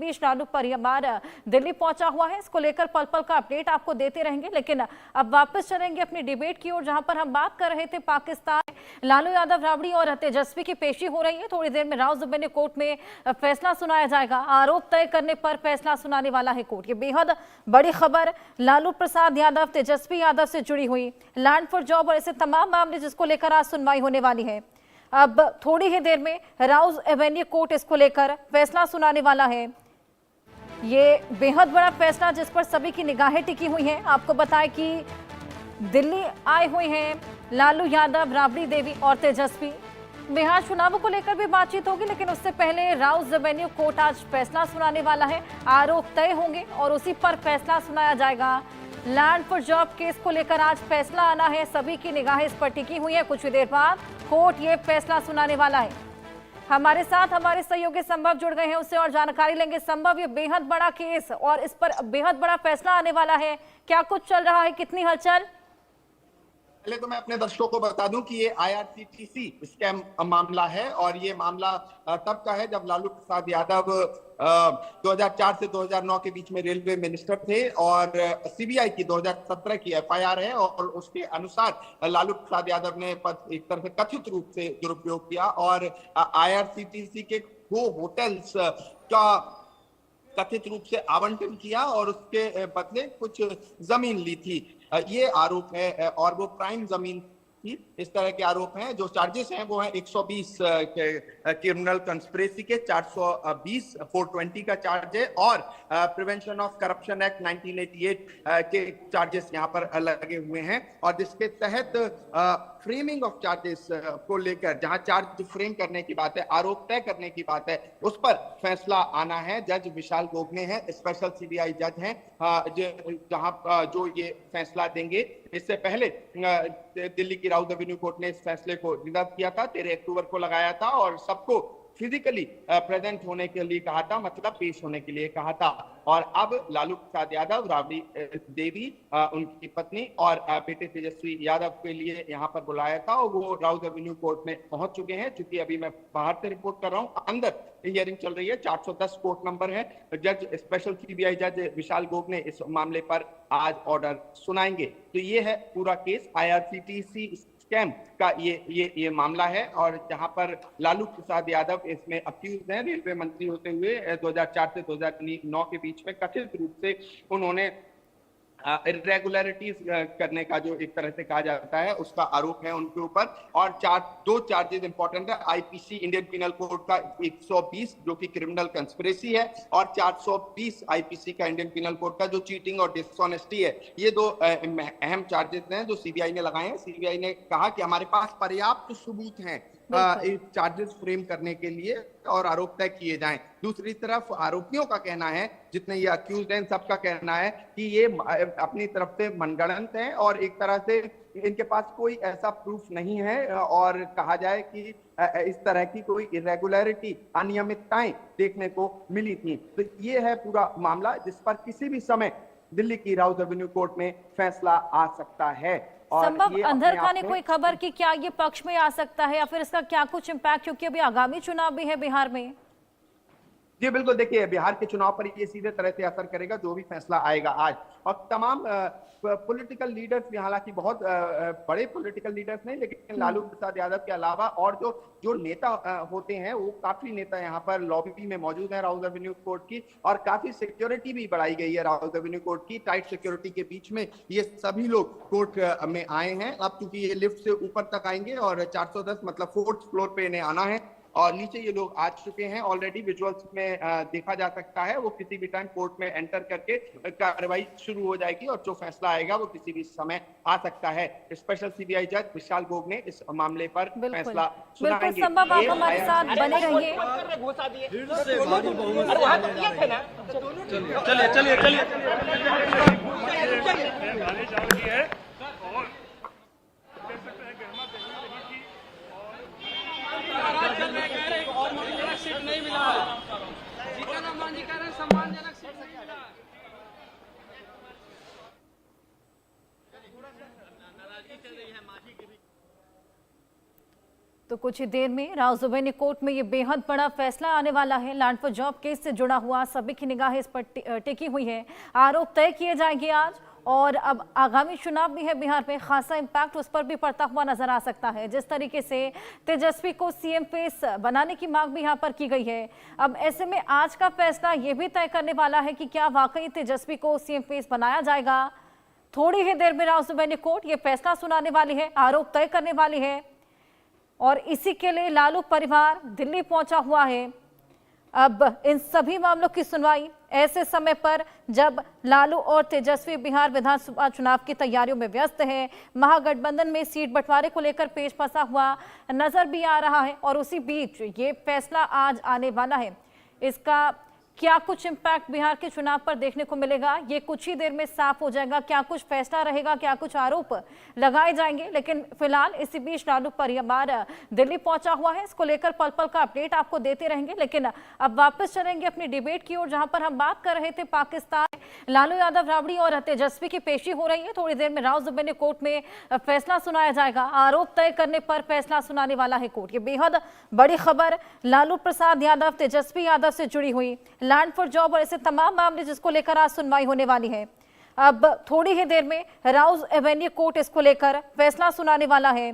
बीच लालू परिवार दिल्ली पहुंचा हुआ है। इसको लेकर पल पल का अपडेट आपको देते रहेंगे, लेकिन अब वापस चलेंगे अपनी डिबेट की ओर, जहां पर हम बात कर रहे थे पाकिस्तान। लालू यादव, राबड़ी और तेजस्वी की पेशी हो रही है। थोड़ी देर में राउज जुबैनी कोर्ट में फैसला सुनाया जाएगा। आरोप तय करने पर फैसला सुनाने वाला है कोर्ट। ये बेहद बड़ी खबर लालू प्रसाद यादव, तेजस्वी यादव से जुड़ी हुई लैंड फॉर जॉब और ऐसे तमाम मामले जिसको लेकर आज सुनवाई होने वाली है। अब थोड़ी ही देर में राउज एवेन्यू कोर्ट इसको लेकर फैसला सुनाने वाला है। ये बेहद बड़ा फैसला जिस पर सभी की निगाहें टिकी हुई हैं। आपको बताएं कि दिल्ली आए हुए हैं लालू यादव, राबड़ी देवी और तेजस्वी। बिहार चुनावों को लेकर भी बातचीत होगी, लेकिन उससे पहले राउज एवेन्यू कोर्ट आज फैसला सुनाने वाला है। आरोप तय होंगे और उसी पर फैसला सुनाया जाएगा। लैंड फॉर जॉब केस को लेकर आज फैसला आना है। सभी की निगाहें इस पर टिकी हुई है। कुछ ही देर बाद कोर्ट ये फैसला सुनाने वाला है। हमारे साथ हमारे सहयोगी संभव जुड़ गए हैं, उससे और जानकारी लेंगे। संभव, ये बेहद बड़ा केस और इस पर बेहद बड़ा फैसला आने वाला है। क्या कुछ चल रहा है, कितनी हलचल? पहले तो मैं अपने दर्शकों को बता दूं कि ये IRCTC स्कैम मामला है और ये मामला तब का है जब लालू प्रसाद यादव 2004 से 2009 के बीच में रेलवे मिनिस्टर थे और CBI की 2017 की FIR है और उसके अनुसार लालू प्रसाद यादव ने एक तरह से कथित रूप से दुरुपयोग किया और IRCTC के 2 होटल्स का कथित रूप से आवंटन किया और उसके बदले कुछ जमीन ली थी। ये आरोप है और वो प्राइम जमीन थी। इस तरह के आरोप हैं। जो चार्जेस हैं वो हैं 120 क्रिमिनल कंस्पिरेसी के, 420 420 का चार्ज है और प्रिवेंशन ऑफ करप्शन एक्ट 1988 के चार्जेस यहाँ पर लगे हुए हैं और जिसके तहत फ्रेमिंग ऑफ चार्जेस को लेकर जहां चार्ज फ्रेम करने की बात है, आरोप तय करने की बात है, उस पर फैसला आना है। जज विशाल गोगने हैं, स्पेशल CBI जज हैं, जहां जो ये फैसला देंगे। इससे पहले दिल्ली की राउज एवेन्यू कोर्ट ने इस फैसले को रद्द किया था, 13 अक्टूबर को लगाया था और सबको फिजिकली प्रेजेंट होने के लिए कहा था, मतलब पेश होने के लिए कहा था। और अब लालू प्रसाद यादव, राबड़ी देवी, उनकी पत्नी और बेटे तेजस्वी यादव के लिए यहाँ पर बुलाया था और वो राउज एवेन्यू कोर्ट में पहुंच चुके हैं। चूंकि अभी मैं बाहर से रिपोर्ट कर रहा हूँ, अंदर हियरिंग चल रही है। 410 कोर्ट नंबर है। जज स्पेशल CBI जज विशाल गोगने इस मामले पर आज ऑर्डर सुनाएंगे। तो ये है पूरा केस। IRCTC स्कैम का ये मामला है और जहां पर लालू प्रसाद यादव इसमें अक्यूज हैं। रेलवे मंत्री होते हुए 2004 से 2009 के बीच में कथित रूप से उन्होंने इरेगुलरिटीज करने का जो एक तरह से कहा जाता है उसका आरोप है उनके ऊपर। और 2 चार्जेस इंपॉर्टेंट है। IPC इंडियन पिनल कोड का 120 जो कि क्रिमिनल कंस्पिरेसी है और 420 IPC का इंडियन पिनल कोड का जो चीटिंग और डिसऑनेस्टी है। ये 2 अहम चार्जेस हैं जो CBI ने लगाए हैं। CBI ने कहा कि हमारे पास पर्याप्त सबूत हैं चार्जेस फ्रेम करने के लिए और आरोप तय किए जाएं। दूसरी तरफ आरोपियों का कहना है, जितने ये अक्यूज्ड हैं, सबका कहना है कि ये अपनी तरफ से मनगढ़ंत हैं और एक तरह से इनके पास कोई ऐसा प्रूफ नहीं है और कहा जाए कि इस तरह की कोई इरेगुलरिटी, अनियमितताएं देखने को मिली थी। तो ये है पूरा मामला जिस पर किसी भी समय दिल्ली की राउज एवेन्यू कोर्ट में फैसला आ सकता है। संभव, अंदर खाने कोई खबर कि क्या ये पक्ष में आ सकता है या फिर इसका क्या कुछ इम्पैक्ट, क्योंकि अभी आगामी चुनाव भी है बिहार में? जी बिल्कुल, देखिए बिहार के चुनाव पर ये सीधे तरह से असर करेगा जो भी फैसला आएगा आज। और तमाम पॉलिटिकल लीडर्स भी, हालांकि बहुत बड़े पॉलिटिकल लीडर्स नहीं, लेकिन लालू प्रसाद यादव के अलावा और जो नेता होते हैं वो काफी नेता यहाँ पर लॉबी में मौजूद हैं राउज एवेन्यू कोर्ट की। और काफी सिक्योरिटी भी बढ़ाई गई है राउज एवेन्यू कोर्ट की। टाइट सिक्योरिटी के बीच में ये सभी लोग कोर्ट में आए हैं। अब चूंकि ये लिफ्ट से ऊपर तक आएंगे और 410 मतलब 4th फ्लोर पे इन्हें आना है और नीचे ये लोग आ चुके हैं ऑलरेडी। विजुअल्स में देखा जा सकता है वो किसी भी टाइम कोर्ट में एंटर करके कार्रवाई शुरू हो जाएगी और जो फैसला आएगा वो किसी भी समय आ सकता है। स्पेशल CBI जज विशाल गोगने इस मामले पर फैसला सुनाएंगे। बिल्कुल संभव, आप हमारे साथ बने रहिए। सीट नहीं मिला, जीतन मांझी कह रहे हैं सम्मानजनक सीट नहीं मिला। नाराजगी चल रही है मांझी की भी। तो कुछ ही देर में राव जुबैनी कोर्ट में ये बेहद बड़ा फैसला आने वाला है। लैंड फॉर जॉब केस से जुड़ा हुआ सभी की निगाहें इस पर टिकी हुई है। आरोप तय किए जाएंगे आज, और अब आगामी चुनाव भी है बिहार में, खासा इम्पैक्ट उस पर भी पड़ता हुआ नजर आ सकता है। जिस तरीके से तेजस्वी को सीएम फेस बनाने की मांग भी यहाँ पर की गई है, अब ऐसे में आज का फैसला ये भी तय करने वाला है कि क्या वाकई तेजस्वी को सीएम फेस बनाया जाएगा। थोड़ी ही देर में राव जुबैनी कोर्ट ये फैसला सुनाने वाली है, आरोप तय करने वाली है, और इसी के लिए लालू परिवार दिल्ली पहुंचा हुआ है। अब इन सभी मामलों की सुनवाई ऐसे समय पर जब लालू और तेजस्वी बिहार विधानसभा चुनाव की तैयारियों में व्यस्त है, महागठबंधन में सीट बंटवारे को लेकर पेश फंसा हुआ नजर भी आ रहा है, और उसी बीच ये फैसला आज आने वाला है। इसका क्या कुछ इम्पैक्ट बिहार के चुनाव पर देखने को मिलेगा, ये कुछ ही देर में साफ हो जाएगा। क्या कुछ फैसला रहेगा, क्या कुछ आरोप लगाए जाएंगे, लेकिन फिलहाल इसी बीच लालू परिवार दिल्ली पहुंचा हुआ है। इसको लेकर पल पल का अपडेट आपको देते रहेंगे, लेकिन अब वापस चलेंगे अपनी डिबेट की ओर, जहां पर हम बात कर रहे थे पाकिस्तान, लालू यादव राबड़ी और तेजस्वी की पेशी हो रही है। थोड़ी देर में राव जुबैनी कोर्ट में फैसला सुनाया जाएगा। आरोप तय करने पर फैसला सुनाने वाला है कोर्ट। ये बेहद बड़ी खबर लालू प्रसाद यादव, तेजस्वी यादव से जुड़ी हुई लैंड फॉर जॉब और ऐसे तमाम मामले जिसको लेकर आज सुनवाई होने वाली है। अब थोड़ी ही देर में राव जुबैनी कोर्ट इसको लेकर फैसला सुनाने वाला है।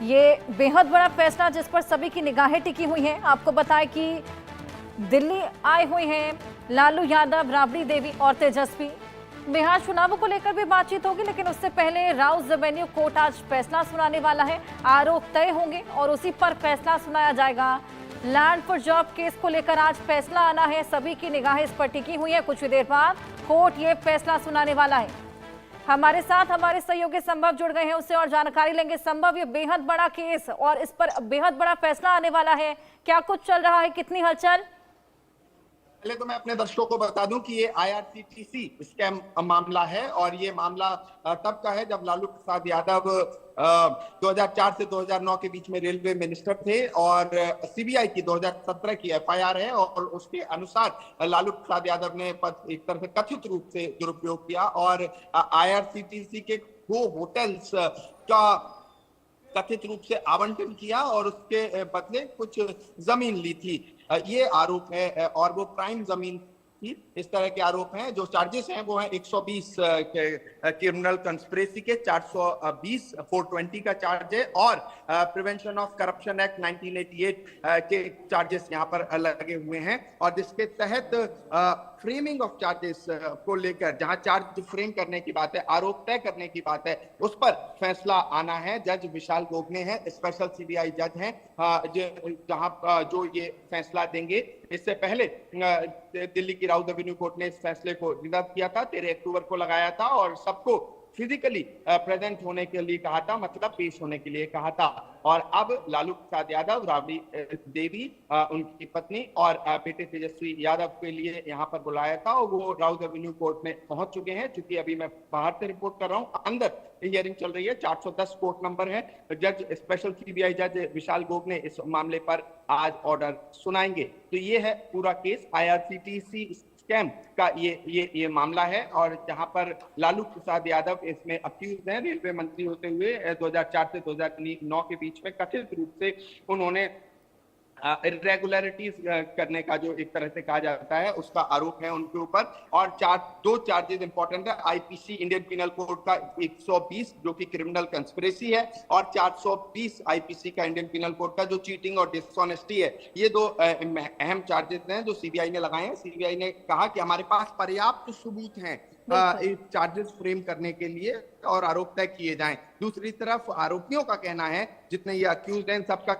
ये बेहद बड़ा फैसला जिस पर सभी की निगाहें टिकी हुई हैं। आपको बताएं कि दिल्ली आए हुए हैं लालू यादव, राबड़ी देवी और तेजस्वी। बिहार चुनावों को लेकर भी बातचीत होगी, लेकिन उससे पहले राव जुबैनी कोर्ट आज फैसला सुनाने वाला है। आरोप तय होंगे और उसी पर फैसला सुनाया जाएगा। लैंड फॉर जॉब केस को लेकर आज फैसला आना है, सभी की निगाहें इस पर टिकी हुई है। कुछ ही देर बाद कोर्ट ये फैसला सुनाने वाला है। हमारे साथ हमारे सहयोगी संभव जुड़ गए हैं, उससे और जानकारी लेंगे। संभव, ये बेहद बड़ा केस और इस पर बेहद बड़ा फैसला आने वाला है, क्या कुछ चल रहा है, कितनी हलचल? पहले तो मैं अपने दर्शकों को बता दूं कि ये आईआरसीटीसी स्कैम मामला है, और ये मामला तब का है जब लालू प्रसाद यादव 2004 से 2009 के बीच में रेलवे मिनिस्टर थे, और सीबीआई की 2017 की एफआईआर है, और उसके अनुसार लालू प्रसाद यादव ने एक तरह से कथित रूप से दुरुपयोग किया और आईआरसीटीसी के 2 होटल्स का कथित रूप से आवंटन किया और उसके बदले कुछ जमीन ली थी। ये आरोप है, और वो प्राइम जमीन थी। इस तरह के आरोप हैं। जो चार्जेस हैं वो हैं 120 क्रिमिनल कंस्पिरेसी के, 420 420 का चार्ज है, और प्रिवेंशन ऑफ करप्शन एक्ट 1988 के चार्जेस यहाँ पर लगे हुए हैं, और जिसके तहत फ्रेमिंग ऑफ चार्जेस को लेकर, जहां चार्ज फ्रेम करने की बात है, आरोप तय करने की बात है, उस पर फैसला आना है। जज विशाल गोगने हैं, स्पेशल सीबीआई जज हैं, जहां जो ये फैसला देंगे। इससे पहले दिल्ली की राव जुबैनी कोर्ट ने इस फैसले को रिजर्व किया था, 13 अक्टूबर को लगाया था, और सबको फिजिकली प्रेजेंट होने के लिए कहा था, मतलब पेश होने के लिए कहा था। और अब लालू प्रसाद यादव, राबड़ी देवी, उनकी पत्नी और बेटे तेजस्वी यादव के लिए यहाँ पर बुलाया था, और वो राव जुबैनी कोर्ट में पहुंच चुके हैं। चूंकि अभी मैं बाहर से रिपोर्ट कर रहा हूँ, अंदर हियरिंग चल रही है। 410 कोर्ट नंबर है। जज स्पेशल सीबीआई जज विशाल गोगने इस मामले पर आज ऑर्डर सुनाएंगे। तो ये है पूरा केस, आईआरसीटीसी स्कैम का ये मामला है, और जहां पर लालू प्रसाद यादव इसमें अक्यूज हैं। रेलवे मंत्री होते हुए 2004 से 2009 के बीच में कथित रूप से उन्होंने इरेगुलरिटीज करने का, जो एक तरह से कहा जाता है, उसका आरोप है उनके ऊपर। और 2 चार्जेस इंपॉर्टेंट है। आईपीसी इंडियन पिनल कोड का 120 जो कि क्रिमिनल कंस्पिरेसी है, और 420 आईपीसी का इंडियन पिनल कोड का जो चीटिंग और डिसऑनेस्टी है। ये 2 अहम चार्जेस हैं जो सीबीआई ने लगाए हैं। सीबीआई ने कहा कि हमारे पास पर्याप्त सबूत हैं चार्जेस फ्रेम करने के लिए, और आरोप तय किए जाएं। दूसरी तरफ आरोपियों का कहना है, जितने ये अक्यूज्ड हैं, सबका